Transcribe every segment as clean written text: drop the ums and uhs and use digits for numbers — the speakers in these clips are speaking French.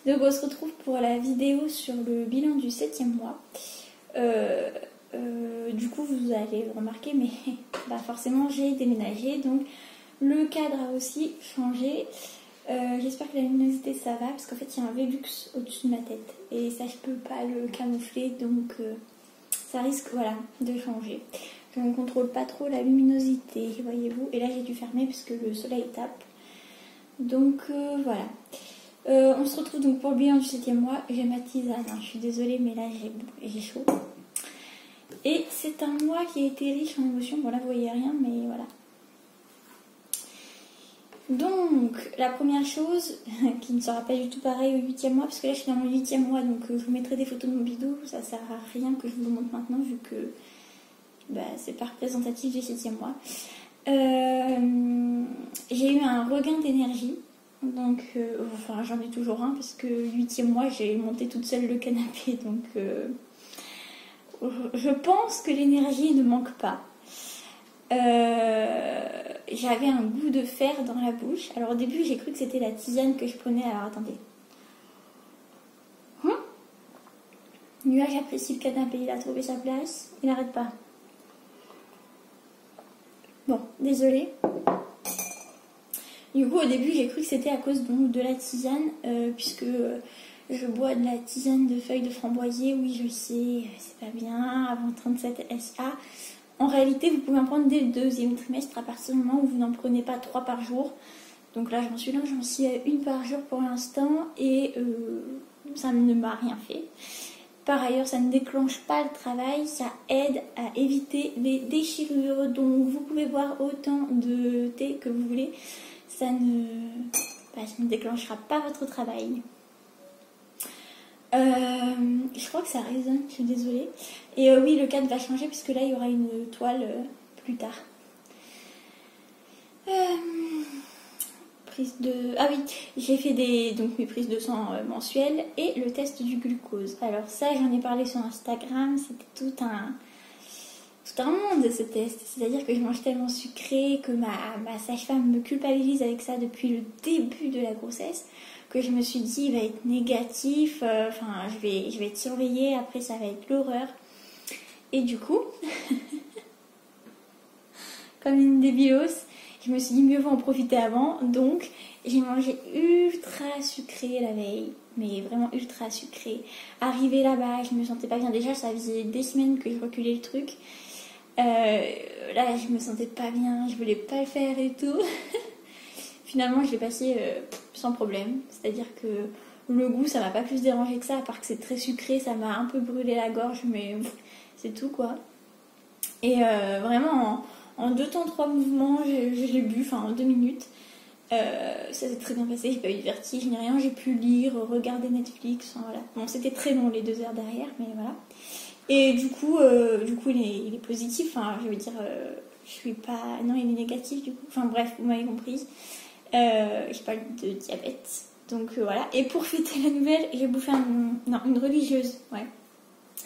Donc on se retrouve pour la vidéo sur le bilan du 7e mois. Du coup vous allez remarquer, mais bah forcément j'ai déménagé, donc le cadre a aussi changé. J'espère que la luminosité ça va, parce qu'en fait il y a un Velux au-dessus de ma tête et ça je peux pas le camoufler, donc ça risque voilà de changer. Je ne contrôle pas trop la luminosité, voyez-vous, et là j'ai dû fermer parce que le soleil tape. Donc voilà. On se retrouve donc pour le bilan du 7e mois. J'ai ma tisane, hein, je suis désolée mais là j'ai chaud. Et c'est un mois qui a été riche en émotions. Bon là vous voyez rien mais voilà. Donc la première chose qui ne sera pas du tout pareil au 8e mois, parce que là je suis dans mon 8e mois, donc je vous mettrai des photos de mon bidou. Ça sert à rien que je vous le montre maintenant vu que bah, c'est pas représentatif du 7e mois. J'ai eu un regain d'énergie. Donc, enfin j'en ai toujours un parce que 8e mois j'ai monté toute seule le canapé, donc je pense que l'énergie ne manque pas. J'avais un goût de fer dans la bouche. Alors au début j'ai cru que c'était la tisane que je prenais. Alors attendez. Nuage apprécie le canapé, il a trouvé sa place, il n'arrête pas. Bon, désolée. Du coup au début j'ai cru que c'était à cause donc, de la tisane, puisque je bois de la tisane de feuilles de framboisier. Oui je sais, c'est pas bien, avant 37 SA. En réalité, vous pouvez en prendre dès le 2e trimestre à partir du moment où vous n'en prenez pas 3 par jour. Donc là, j'en suis une par jour pour l'instant et ça ne m'a rien fait. Par ailleurs, ça ne déclenche pas le travail, ça aide à éviter les déchirures. Donc vous pouvez boire autant de thé que vous voulez, ça ne déclenchera pas votre travail. Je crois que ça résonne, je suis désolée. Et oui, le cadre va changer puisque là il y aura une toile plus tard. Prise de... Ah oui, j'ai fait donc mes prises de sang mensuelles et le test du glucose. Alors ça, j'en ai parlé sur Instagram, c'était tout un monde ce test. C'est-à-dire que je mange tellement sucré que ma sage-femme me culpabilise avec ça depuis le début de la grossesse, que je me suis dit il va être négatif, enfin je vais être surveillée, après ça va être l'horreur. Et du coup, comme une débilos, je me suis dit mieux vaut en profiter avant, donc j'ai mangé ultra sucré la veille, mais vraiment ultra sucré. Arrivée là-bas, je me sentais pas bien, déjà ça faisait des semaines que je reculais le truc. Là je me sentais pas bien, je voulais pas le faire et tout. Finalement je l'ai passé sans problème, c'est-à-dire que le goût ça m'a pas plus dérangé que ça, à part que c'est très sucré, ça m'a un peu brûlé la gorge, mais c'est tout quoi. Et vraiment en 2 temps 3 mouvements je l'ai bu, enfin en 2 minutes. Ça s'est très bien passé, j'ai pas eu de vertige ni rien, j'ai pu lire, regarder Netflix, enfin, voilà. Bon c'était très long les 2 heures derrière, mais voilà. Et du coup il est positif, enfin je veux dire je suis pas... Non il est négatif du coup, enfin bref vous m'avez compris. J'ai pas de diabète, donc voilà. Et pour fêter la nouvelle, j'ai bouffé une religieuse, ouais,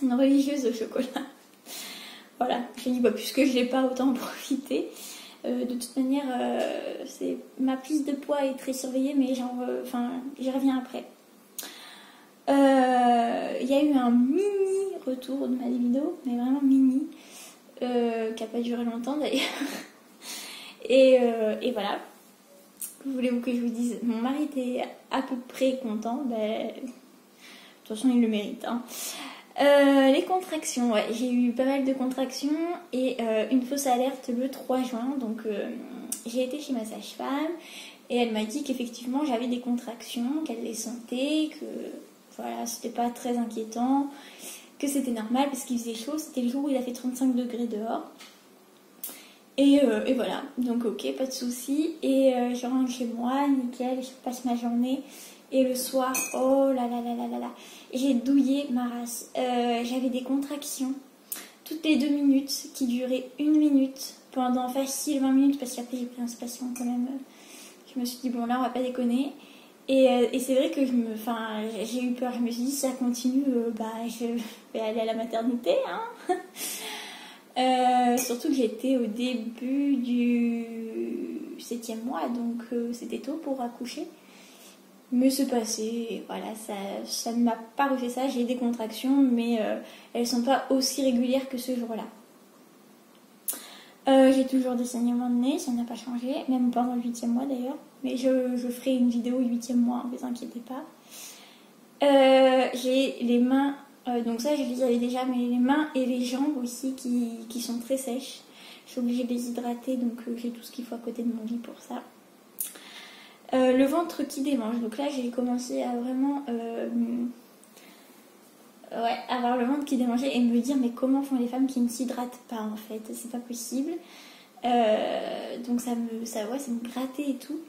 une religieuse au chocolat. Voilà, j'ai dit bah, puisque je l'ai pas, autant en profiter. De toute manière, ma prise de poids est très surveillée, mais genre, j'y reviens après. Il y a eu un mini retour de ma libido, mais vraiment mini, qui n'a pas duré longtemps d'ailleurs. Et voilà. Voulez-vous que je vous dise, mon mari était à peu près content, ben, de toute façon il le mérite. Hein. Les contractions, ouais, j'ai eu pas mal de contractions et une fausse alerte le 3 juin, donc j'ai été chez ma sage-femme et elle m'a dit qu'effectivement j'avais des contractions, qu'elle les sentait, que voilà, c'était pas très inquiétant, que c'était normal parce qu'il faisait chaud, c'était le jour où il a fait 35 degrés dehors. Et voilà, donc ok, pas de soucis. Et je rentre chez moi, nickel, je passe ma journée. Et le soir, oh là là là là là là, j'ai douillé ma race. J'avais des contractions toutes les 2 minutes qui duraient 1 minute pendant facile 20 minutes parce qu'après j'ai pris un spatient quand même. Je me suis dit bon là on va pas déconner. Et c'est vrai que j'ai eu peur. Je me suis dit si ça continue, je vais aller à la maternité. Hein. Surtout que j'étais au début du 7e mois, donc c'était tôt pour accoucher. Mais c'est passé, voilà, ça ne m'a pas refait ça. J'ai des contractions, mais elles sont pas aussi régulières que ce jour-là. J'ai toujours des saignements de nez, ça n'a pas changé, même pendant le 8e mois d'ailleurs. Mais je ferai une vidéo 8e mois, ne vous inquiétez pas. J'ai les mains, donc ça je les avais déjà, mais les mains et les jambes aussi qui sont très sèches. Je suis obligée de les hydrater, donc j'ai tout ce qu'il faut à côté de mon lit pour ça. Le ventre qui démange, donc là j'ai commencé à vraiment avoir le ventre qui démangeait et me dire mais comment font les femmes qui ne s'hydratent pas en fait, c'est pas possible. Donc ça me grattait et tout.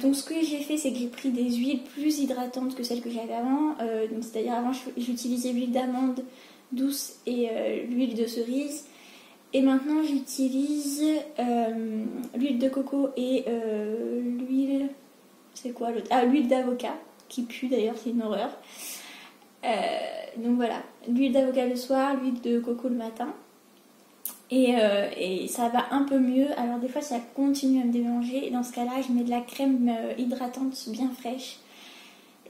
Donc ce que j'ai fait, c'est que j'ai pris des huiles plus hydratantes que celles que j'avais avant. Donc c'est-à-dire avant j'utilisais l'huile d'amande douce et l'huile de cerise. Et maintenant j'utilise l'huile de coco et l'huile... C'est quoi l'autre? Ah, l'huile d'avocat, qui pue d'ailleurs, c'est une horreur. Donc voilà, l'huile d'avocat le soir, l'huile de coco le matin. Et ça va un peu mieux. Alors des fois ça continue à me démanger. Et dans ce cas-là, je mets de la crème hydratante bien fraîche.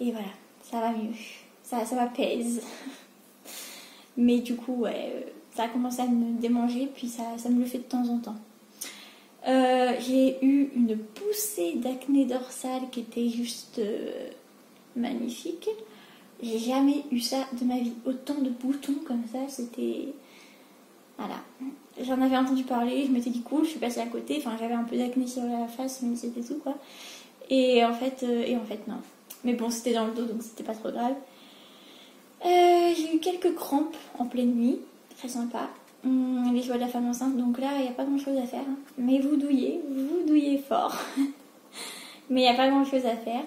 Et voilà, ça va mieux. Ça m'apaise. Mais du coup, ouais, ça a commencé à me démanger. Puis ça me le fait de temps en temps. J'ai eu une poussée d'acné dorsale qui était juste magnifique. J'ai jamais eu ça de ma vie. Autant de boutons comme ça, c'était... Voilà. J'en avais entendu parler, je m'étais dit cool, je suis passée à côté. Enfin, j'avais un peu d'acné sur la face, mais c'était tout quoi. Et en fait, non. Mais bon, c'était dans le dos, donc c'était pas trop grave. J'ai eu quelques crampes en pleine nuit, très sympa. Les joies de la femme enceinte, donc là, il n'y a pas grand chose à faire. Mais vous douillez fort. Mais il n'y a pas grand chose à faire.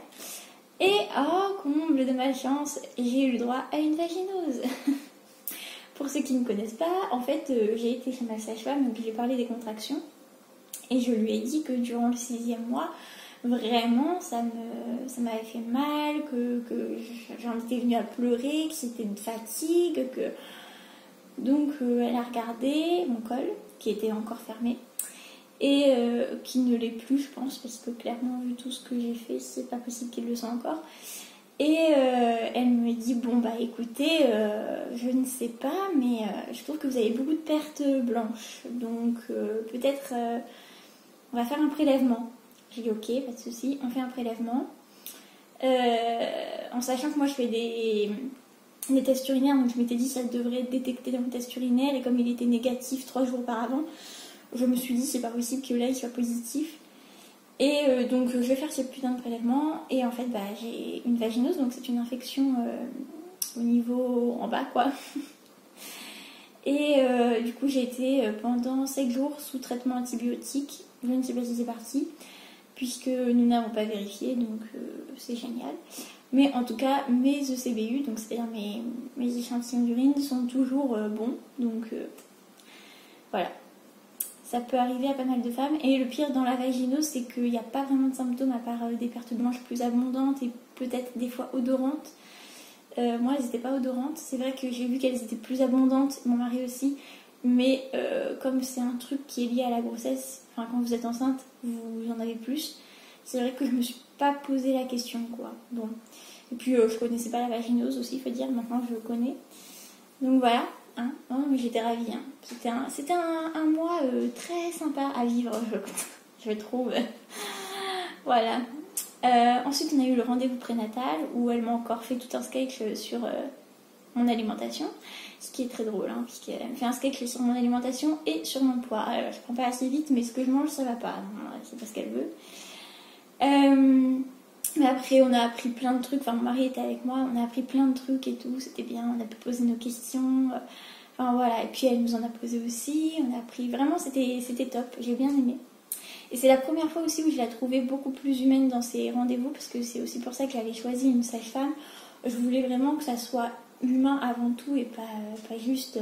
Et, oh, comble de malchance, j'ai eu le droit à une vaginose. Pour ceux qui ne connaissent pas, en fait, j'ai été chez ma sage-femme, donc j'ai parlé des contractions. Et je lui ai dit que durant le 6e mois, vraiment, ça m'avait fait mal, que j'en étais venue à pleurer, que c'était une fatigue, que... Donc, elle a regardé mon col, qui était encore fermé, et qui ne l'est plus, je pense, parce que clairement, vu tout ce que j'ai fait, c'est pas possible qu'il le sent encore. Et elle me dit, bon bah écoutez, je ne sais pas, mais je trouve que vous avez beaucoup de pertes blanches, donc peut-être on va faire un prélèvement. J'ai dit ok, pas de souci, on fait un prélèvement. En sachant que moi je fais des tests urinaires, donc je m'étais dit ça devrait être détecté dans le test urinaire, et comme il était négatif 3 jours auparavant, je me suis dit c'est pas possible que là il soit positif. Et donc je vais faire ce putain de prélèvement et en fait bah, j'ai une vaginose, donc c'est une infection au niveau en bas quoi. Et du coup j'ai été pendant 7 jours sous traitement antibiotique. Je ne sais pas si c'est parti puisque nous n'avons pas vérifié, donc c'est génial. Mais en tout cas mes ECBU, donc c'est-à-dire mes échantillons d'urine sont toujours bons, donc voilà. Ça peut arriver à pas mal de femmes. Et le pire dans la vaginose, c'est qu'il n'y a pas vraiment de symptômes à part des pertes blanches plus abondantes et peut-être des fois odorantes. Moi, elles n'étaient pas odorantes. C'est vrai que j'ai vu qu'elles étaient plus abondantes, mon mari aussi. Mais comme c'est un truc qui est lié à la grossesse, enfin quand vous êtes enceinte, vous en avez plus. C'est vrai que je me suis pas posé la question, quoi. Bon. Et puis je connaissais pas la vaginose aussi, il faut dire. Maintenant, je connais. Donc voilà. Hein, non, mais j'étais ravie. Hein. C'était un mois très sympa à vivre, je trouve. Voilà. Ensuite, on a eu le rendez-vous prénatal où elle m'a encore fait tout un sketch sur mon alimentation. Ce qui est très drôle, hein, puisqu'elle me fait un sketch sur mon alimentation et sur mon poids. Je prends pas assez vite, mais ce que je mange, ça va pas. C'est pas ce qu'elle veut. Mais après, on a appris plein de trucs. Enfin, mon mari était avec moi. On a appris plein de trucs et tout. C'était bien. On a pu poser nos questions. Enfin, voilà. Et puis, elle nous en a posé aussi. On a appris. Vraiment, c'était top. J'ai bien aimé. Et c'est la première fois aussi où je la trouvais beaucoup plus humaine dans ces rendez-vous. Parce que c'est aussi pour ça que j'avais choisi une sage-femme. Je voulais vraiment que ça soit humain avant tout et pas juste...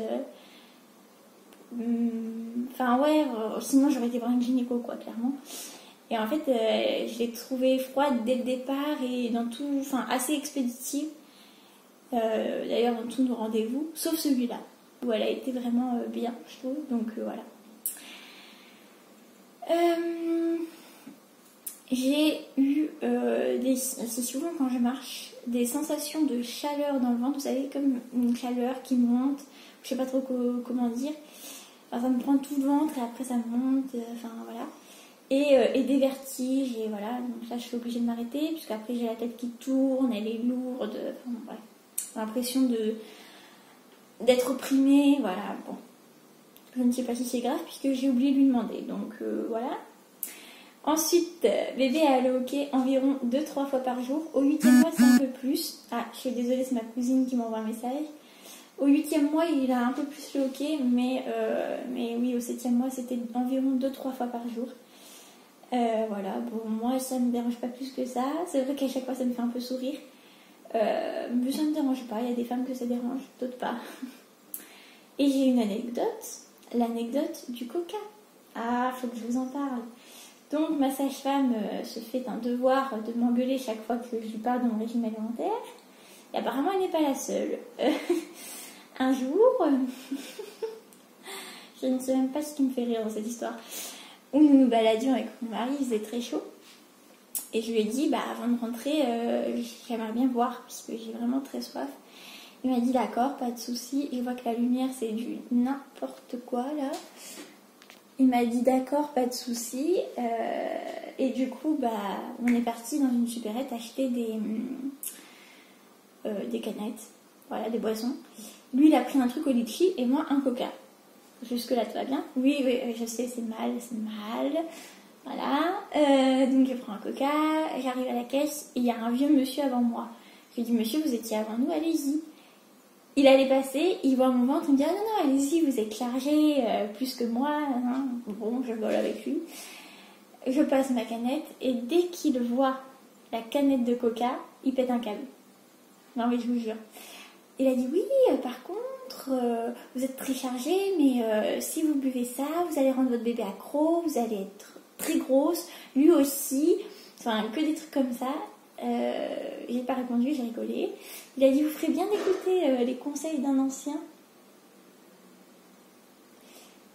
Enfin, ouais. Sinon, j'aurais été voir une gynéco, quoi, clairement. Et en fait, je l'ai trouvée froide dès le départ et dans tout, enfin assez expéditive. D'ailleurs, dans tous nos rendez-vous, sauf celui-là, où elle a été vraiment bien, je trouve. Donc voilà. j'ai eu, c'est souvent quand je marche, des sensations de chaleur dans le ventre, vous savez, comme une chaleur qui monte, je sais pas trop comment dire. Enfin, ça me prend tout le ventre et après ça monte, enfin voilà. Et des vertiges, et voilà. Donc là, je suis obligée de m'arrêter, puisqu'après j'ai la tête qui tourne, elle est lourde, enfin bref. J'ai l'impression d'être opprimée, voilà. Bon, je ne sais pas si c'est grave, puisque j'ai oublié de lui demander, donc voilà. Ensuite, bébé est allé au hockey environ 2-3 fois par jour. Au 8e mois, c'est un peu plus. Ah, je suis désolée, c'est ma cousine qui m'envoie un message. Au 8e mois, il a un peu plus le hockey, mais oui, au 7e mois, c'était environ 2-3 fois par jour. Voilà, bon, moi, ça ne me dérange pas plus que ça. C'est vrai qu'à chaque fois, ça me fait un peu sourire. Mais ça ne me dérange pas. Il y a des femmes que ça dérange, d'autres pas. Et j'ai une anecdote. L'anecdote du coca. Ah, faut que je vous en parle. Donc, ma sage-femme se fait un devoir de m'engueuler chaque fois que je lui parle de mon régime alimentaire. Et apparemment, elle n'est pas la seule. Un jour, je ne sais même pas ce qui me fait rire dans cette histoire, où nous nous baladions avec mon mari, il faisait très chaud. Et je lui ai dit, avant de rentrer, j'aimerais bien boire, puisque j'ai vraiment très soif. Il m'a dit, d'accord, pas de souci. Je vois que la lumière, c'est du n'importe quoi, là. Il m'a dit d'accord, pas de souci. Et du coup, on est parti dans une supérette acheter des canettes, voilà, des boissons. Lui, il a pris un truc au litchi et moi un coca. Jusque-là, tout va bien. Oui, je sais, c'est mal. Voilà. Donc, je prends un coca, j'arrive à la caisse et il y a un vieux monsieur avant moi. Je lui dis, monsieur, vous étiez avant nous, allez-y. Il allait passer, il voit mon ventre, il me dit, ah non, allez-y, vous êtes chargé plus que moi. Hein. Bon, je vole avec lui. Je passe ma canette et dès qu'il voit la canette de coca, il pète un câble. Non, mais je vous jure. Il a dit, oui, par contre, vous êtes très chargé, mais si vous buvez ça, vous allez rendre votre bébé accro, vous allez être très grosse, lui aussi. Enfin, que des trucs comme ça. J'ai pas répondu, j'ai rigolé. Il a dit, vous ferez bien d'écouter les conseils d'un ancien.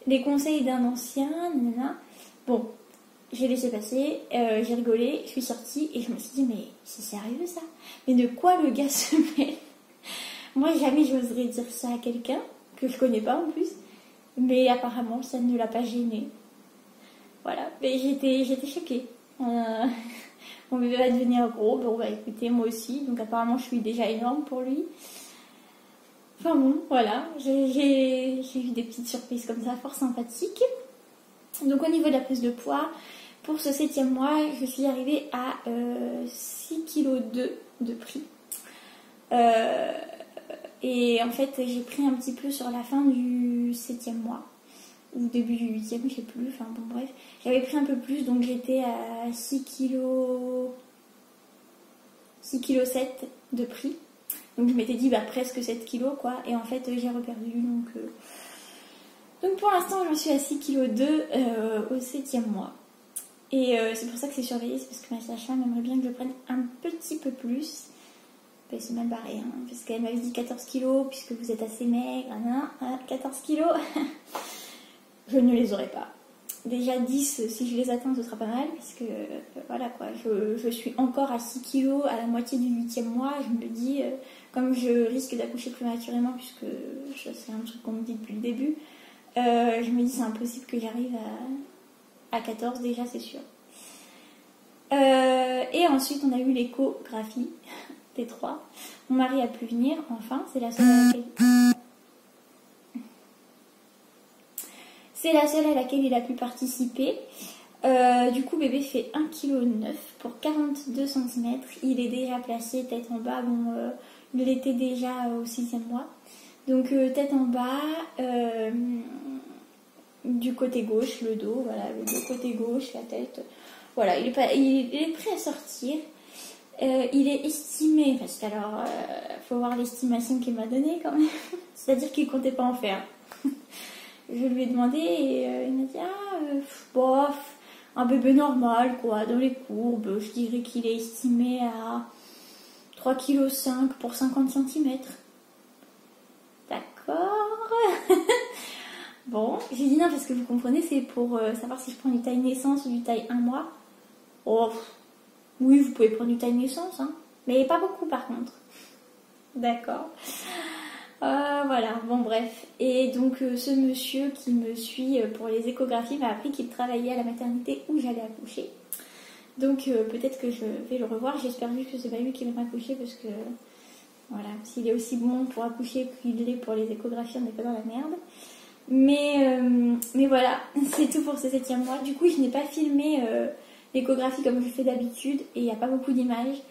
Les conseils d'un ancien, nanana. Bon, j'ai laissé passer, j'ai rigolé, je suis sortie et je me suis dit, mais c'est sérieux ça? Mais de quoi le gars se mêle? Moi, jamais j'oserais dire ça à quelqu'un que je connais pas en plus. Mais apparemment, ça ne l'a pas gêné. Voilà, mais j'étais choquée. Mon bébé va devenir gros, bon écoutez, moi aussi, donc apparemment je suis déjà énorme pour lui. Enfin bon, voilà, j'ai eu des petites surprises comme ça, fort sympathiques. Donc au niveau de la prise de poids, pour ce 7e mois, je suis arrivée à 6,2 kg de prix. Et en fait, j'ai pris un petit peu sur la fin du 7e mois. Ou début du 8e, je sais plus, enfin bon bref, j'avais pris un peu plus, donc j'étais à 6 kg 7 kg de prix, donc je m'étais dit presque 7 kg quoi, et en fait j'ai reperdu, donc pour l'instant je suis à 6 kg au 7e mois, et c'est pour ça que c'est surveillé, c'est parce que ma sage-femme aimerait bien que je prenne un petit peu plus. C'est mal barré, hein, parce qu'elle m'avait dit 14 kg, puisque vous êtes assez maigre, 14 kg. Je ne les aurai pas. Déjà 10, si je les atteins, ce sera pas mal, parce que voilà quoi, je suis encore à 6 kg à la moitié du 8e mois. Je me dis, comme je risque d'accoucher prématurément, puisque c'est un truc qu'on me dit depuis le début, je me dis c'est impossible que j'arrive à 14 déjà, c'est sûr. Et ensuite, on a eu l'échographie T3. Mon mari a pu venir, enfin, c'est la seule à laquelle il a pu participer. Du coup, bébé fait 1,9 kg pour 42 cm. Il est déjà placé tête en bas. Bon, il l'était déjà au 6e mois. Donc, tête en bas, du côté gauche, le dos, voilà, le dos côté gauche, la tête. Voilà, il est prêt à sortir. Il est estimé, parce qu'alors, faut voir l'estimation qu'il m'a donnée quand même. C'est-à-dire qu'il comptait pas en faire. Je lui ai demandé et il m'a dit bof, un bébé normal quoi, dans les courbes, je dirais qu'il est estimé à 3,5 kg pour 50 cm. D'accord. Bon, j'ai dit non parce que vous comprenez, c'est pour savoir si je prends du taille naissance ou du taille 1 mois. Oh, oui, vous pouvez prendre du taille naissance, hein, mais pas beaucoup par contre. D'accord. Voilà, bon bref. Et donc ce monsieur qui me suit pour les échographies m'a appris qu'il travaillait à la maternité où j'allais accoucher. Donc peut-être que je vais le revoir. J'espère juste que c'est pas lui qui va m'accoucher parce que voilà, s'il est aussi bon pour accoucher qu'il l'est pour les échographies, on n'est pas dans la merde. Mais voilà, c'est tout pour ce 7e mois. Du coup, je n'ai pas filmé l'échographie comme je fais d'habitude et il n'y a pas beaucoup d'images.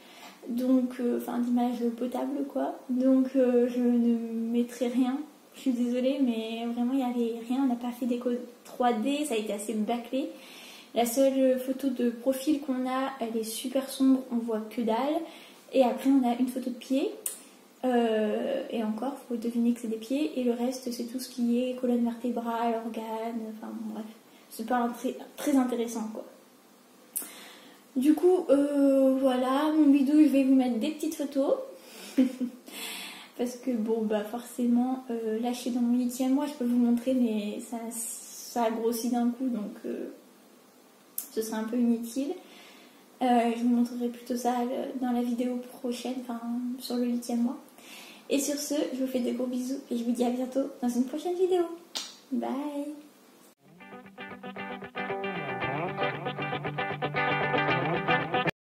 Donc, enfin d'images potables quoi. Donc je ne mettrai rien. Je suis désolée, mais vraiment il n'y avait rien. On n'a pas fait d'écho 3D, ça a été assez bâclé. La seule photo de profil qu'on a, elle est super sombre, on voit que dalle. Et après on a une photo de pied. Et encore, faut deviner que c'est des pieds. Et le reste, c'est tout ce qui est colonne vertébrale, organes, enfin bon, bref. C'est pas très intéressant quoi. Du coup, voilà, mon bidou, je vais vous mettre des petites photos. Parce que bon, bah forcément, là je suis dans mon 8e mois, je peux vous montrer, mais ça a grossi d'un coup, donc ce serait un peu inutile. Je vous montrerai plutôt ça dans la vidéo prochaine, enfin sur le 8e mois. Et sur ce, je vous fais de gros bisous et je vous dis à bientôt dans une prochaine vidéo. Bye!